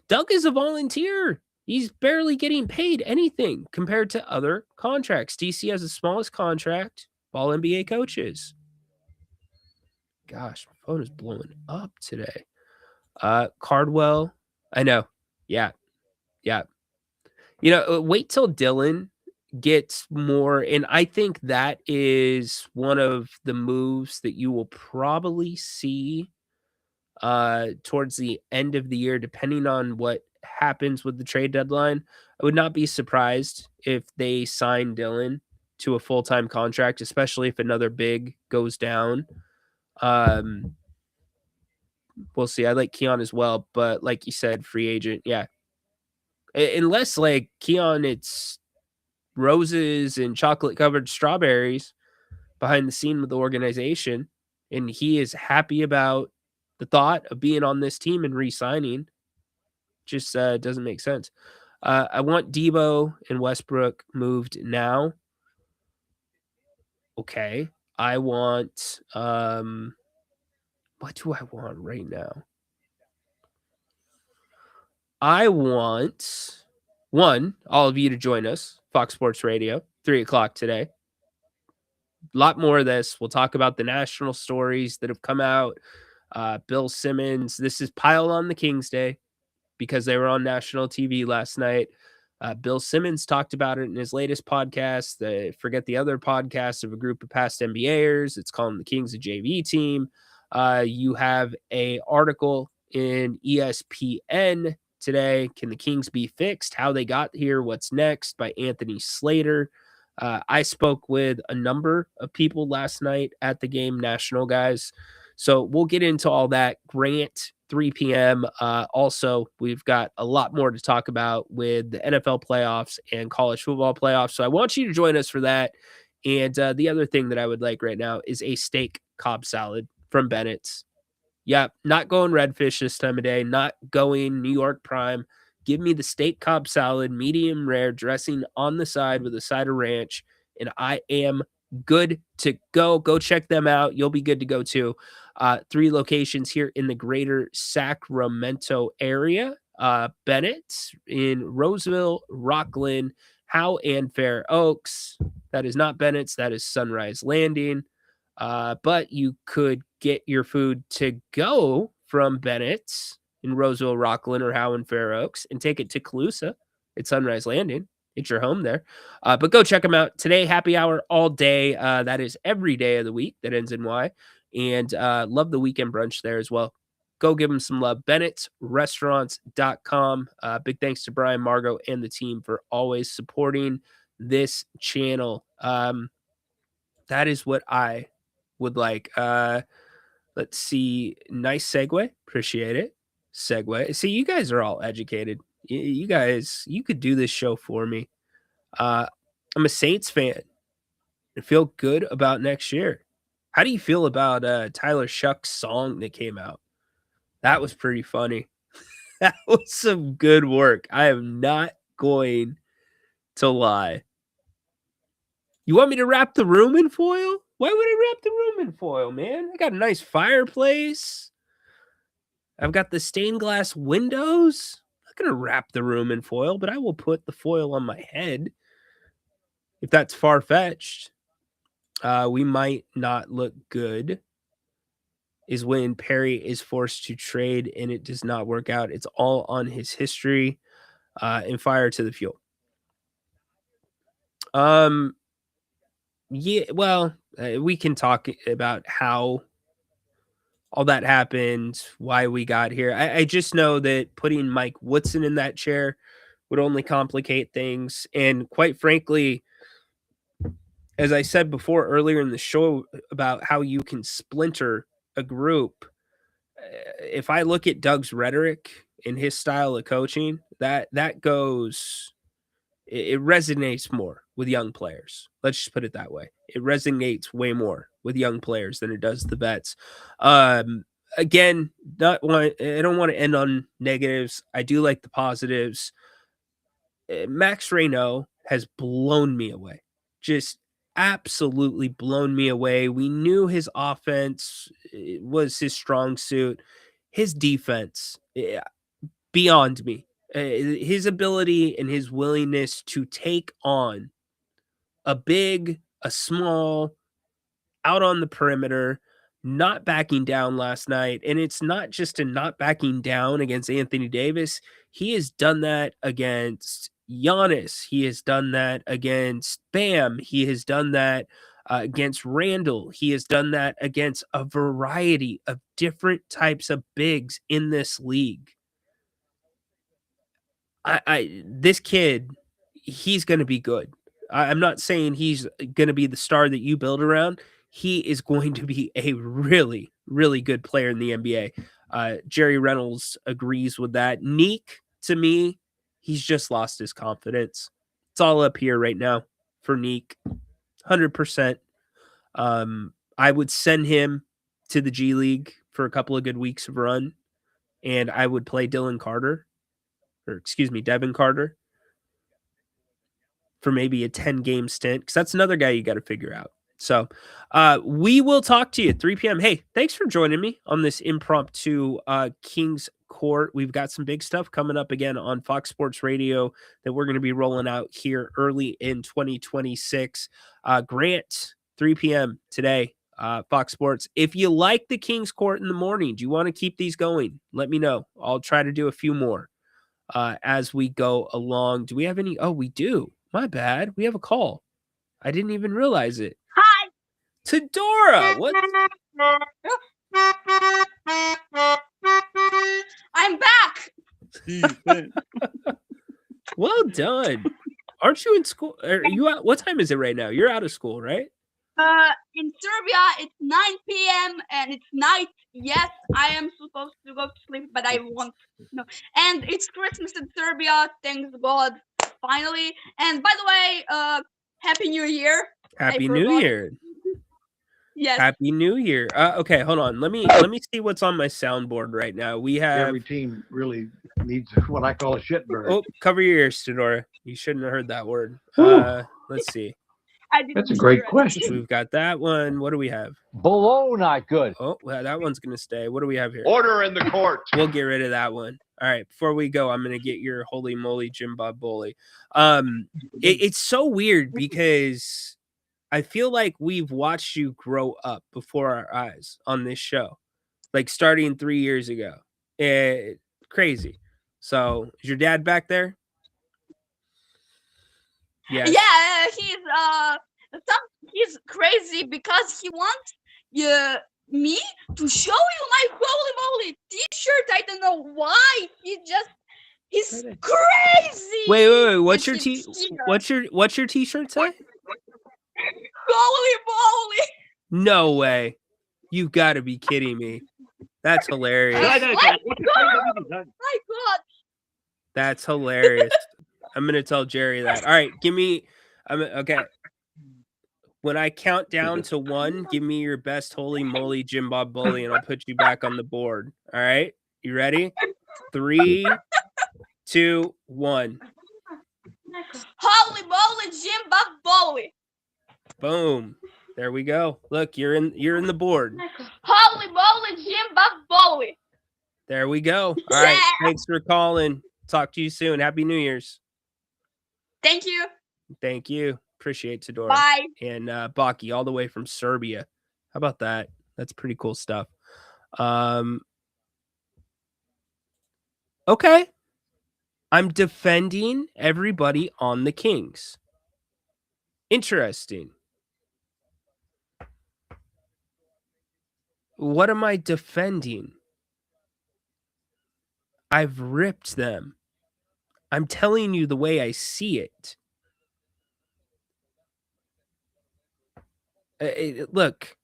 Doug is a volunteer. He's barely getting paid anything compared to other contracts. DC has the smallest contract of all NBA coaches. Gosh, my phone is blowing up today. Cardwell, I know. Yeah. Wait till Dylan gets more, and I think that is one of the moves that you will probably see towards the end of the year, depending on what happens with the trade deadline. I would not be surprised if they sign Dylan to a full-time contract, especially if another big goes down. We'll see. I like Keon as well, but like you said, free agent. Yeah. Unless like Keon, it's roses and chocolate covered strawberries behind the scene with the organization. And he is happy about the thought of being on this team and re-signing. Just doesn't make sense. I want Debo and Westbrook moved now. Okay. I want, what do I want right now? I want all of you to join us, Fox Sports Radio, 3:00 today. A lot more of this. We'll talk about the national stories that have come out. Bill Simmons. This is Pile on the Kings Day because they were on national TV last night. Bill Simmons talked about it in his latest podcast. Forget the other podcast of a group of past NBAers. It's called The Kings, a JV team. You have a article in ESPN today. Can the Kings be fixed? How they got here? What's next? By Anthony Slater. I spoke with a number of people last night at the game, national guys. So we'll get into all that. Grant, 3 p.m. Also, we've got a lot more to talk about with the NFL playoffs and college football playoffs. So I want you to join us for that. And the other thing that I would like right now is a steak Cobb salad from Bennett's. Yep, not going redfish this time of day, not going New York prime. Give me the steak Cobb salad, medium rare, dressing on the side with a side of ranch, and I am good to go. Go check them out. You'll be good to go too. 3 locations here in the greater Sacramento area. Bennett in Roseville, Rockland, Howe, and Fair Oaks. That is not Bennett's. That is Sunrise Landing. But you could get your food to go from Bennett's in Roseville, Rockland, or Howe and Fair Oaks and take it to Calusa at Sunrise Landing. It's your home there. But go check them out today. Happy hour all day. That is every day of the week that ends in Y. And love the weekend brunch there as well. Go give them some love. Bennett'sRestaurants.com. Big thanks to Brian, Margot, and the team for always supporting this channel. That is what I would like. Let's see. Nice segue. Appreciate it. Segue. See, you guys are all educated. You guys, you could do this show for me. I'm a Saints fan. I feel good about next year. How do you feel about Tyler Shuck's song that came out? That was pretty funny. That was some good work. I am not going to lie. You want me to wrap the room in foil? Why would I wrap the room in foil, man? I got a nice fireplace. I've got the stained glass windows. I'm not going to wrap the room in foil, but I will put the foil on my head. If that's far-fetched, we might not look good. Is when Perry is forced to trade and it does not work out. It's all on his history and fire to the fuel. Yeah, well, we can talk about how all that happened, why we got here. I just know that putting Mike Woodson in that chair would only complicate things. And quite frankly, as I said before earlier in the show about how you can splinter a group, if I look at Doug's rhetoric and his style of coaching, that goes, it resonates more with young players. Let's just put it that way. It resonates way more with young players than it does the vets. Again, I don't want to end on negatives. I do like the positives. Max Reynaud has blown me away. Just absolutely blown me away. We knew his offense was his strong suit. His defense, beyond me. His ability and his willingness to take on a big, a small, out on the perimeter, not backing down last night. And it's not just a not backing down against Anthony Davis. He has done that against Giannis. He has done that against Bam. He has done that against Randall. He has done that against a variety of different types of bigs in this league. This kid, he's going to be good. I'm not saying he's going to be the star that you build around. He is going to be a really, really good player in the NBA. Jerry Reynolds agrees with that. Neek, to me, he's just lost his confidence. It's all up here right now for Neek. 100%. I would send him to the G League for a couple of good weeks of run, and I would play Devin Carter for maybe a 10-game stint, because that's another guy you got to figure out. So we will talk to you at 3 p.m. Hey, thanks for joining me on this impromptu Kings Court. We've got some big stuff coming up again on Fox Sports Radio that we're going to be rolling out here early in 2026. Grant, 3 p.m. today, Fox Sports. If you like the Kings Court in the morning, do you want to keep these going? Let me know. I'll try to do a few more as we go along. Do we have any? Oh, we do. My bad. We have a call. I didn't even realize it. Hi. Tadora. What? I'm back. Well done. Aren't you in school? Are you out? What time is it right now? You're out of school, right? In Serbia, it's 9 p.m. and it's night. Yes, I am supposed to go to sleep, but I won't. No. And it's Christmas in Serbia. Thanks God. Finally. And by the way, Happy New Year. Happy New Year. Yes. Happy New Year. Okay, hold on. Let me see what's on my soundboard right now. We have every team really needs what I call a shit bird. Oh, cover your ears, Tadora. You shouldn't have heard that word. Let's see. I didn't That's a great hear it. question. We've got that one. What do we have? Below, not good. Oh, well, that one's going to stay. What do we have here? Order in the court. We'll get rid of that one. All right. Before we go, I'm going to get your holy moly Jim Bob Bully. It's so weird because I feel like we've watched you grow up before our eyes on this show, like starting 3 years ago. Crazy. So is your dad back there? Yes. Yeah, he's crazy because he wants me to show you my holy moly t-shirt. I don't know why. He's crazy. Wait. What's your It's t-shirt? What's your t-shirt say? Holy moly. No way. You've got to be kidding me. That's hilarious. My God. That's hilarious. I'm gonna tell Jerry that. All right, give me. Okay. When I count down to 1, give me your best holy moly Jim Bob Bully, and I'll put you back on the board. All right, you ready? 3, 2, 1. Holy moly, Jim Bob Bully. Boom. There we go. Look, you're in the board. Holy moly, Jim Bob Bully. There we go. All right. Thanks for calling. Talk to you soon. Happy New Year's. Thank you. Thank you. Appreciate Todora. Bye. And Baki all the way from Serbia. How about that? That's pretty cool stuff. Okay. I'm defending everybody on the Kings. Interesting. What am I defending? I've ripped them. I'm telling you the way I see it. Look.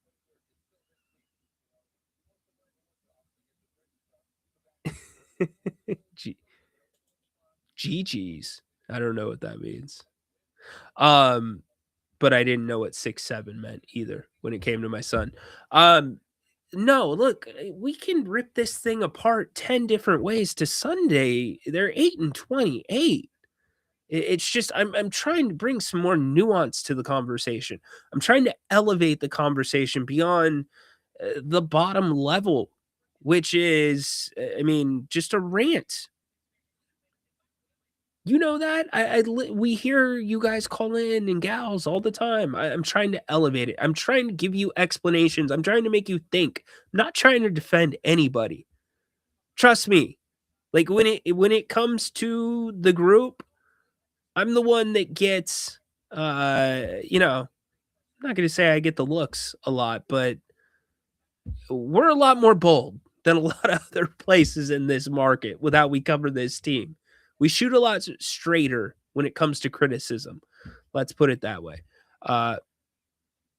GG's. I don't know what that means. But I didn't know what 6'7" meant either when it came to my son. No, look, we can rip this thing apart 10 different ways to Sunday. They're 8-28. It's just I'm trying to bring some more nuance to the conversation. I'm trying to elevate the conversation beyond the bottom level, which is, I mean, just a rant. You know that? We hear you guys call in and gals all the time. I'm trying to elevate it. I'm trying to give you explanations. I'm trying to make you think. I'm not trying to defend anybody. Trust me. Like when it comes to the group, I'm the one that gets, I'm not going to say I get the looks a lot, but we're a lot more bold than a lot of other places in this market with how we cover this team. We shoot a lot straighter when it comes to criticism. Let's put it that way.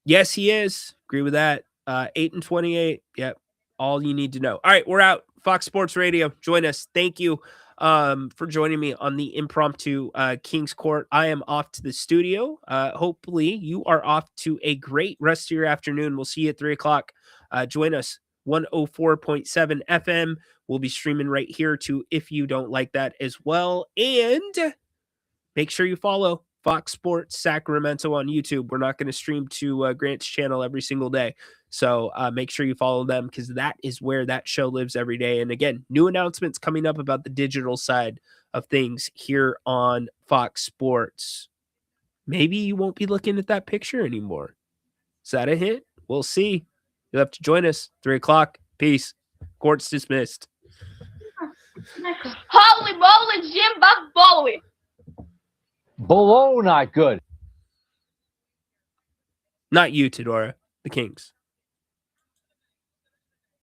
Yes, he is. Agree with that. 8-28. Yep. All you need to know. All right, we're out. Fox Sports Radio. Join us. Thank you for joining me on the impromptu Kings Court. I am off to the studio. Hopefully you are off to a great rest of your afternoon. We'll see you at 3:00. Join us. 104.7 FM. We'll be streaming right here too if you don't like that as well. And make sure you follow Fox Sports Sacramento on YouTube. We're not going to stream to Grant's channel every single day. So make sure you follow them because that is where that show lives every day. And again, new announcements coming up about the digital side of things here on Fox Sports. Maybe you won't be looking at that picture anymore. Is that a hint? We'll see. You'll have to join us. 3:00. Peace. Court's dismissed. Holy moly, Jim Bob Bully. Below, not good. Not you, Todora. The Kings.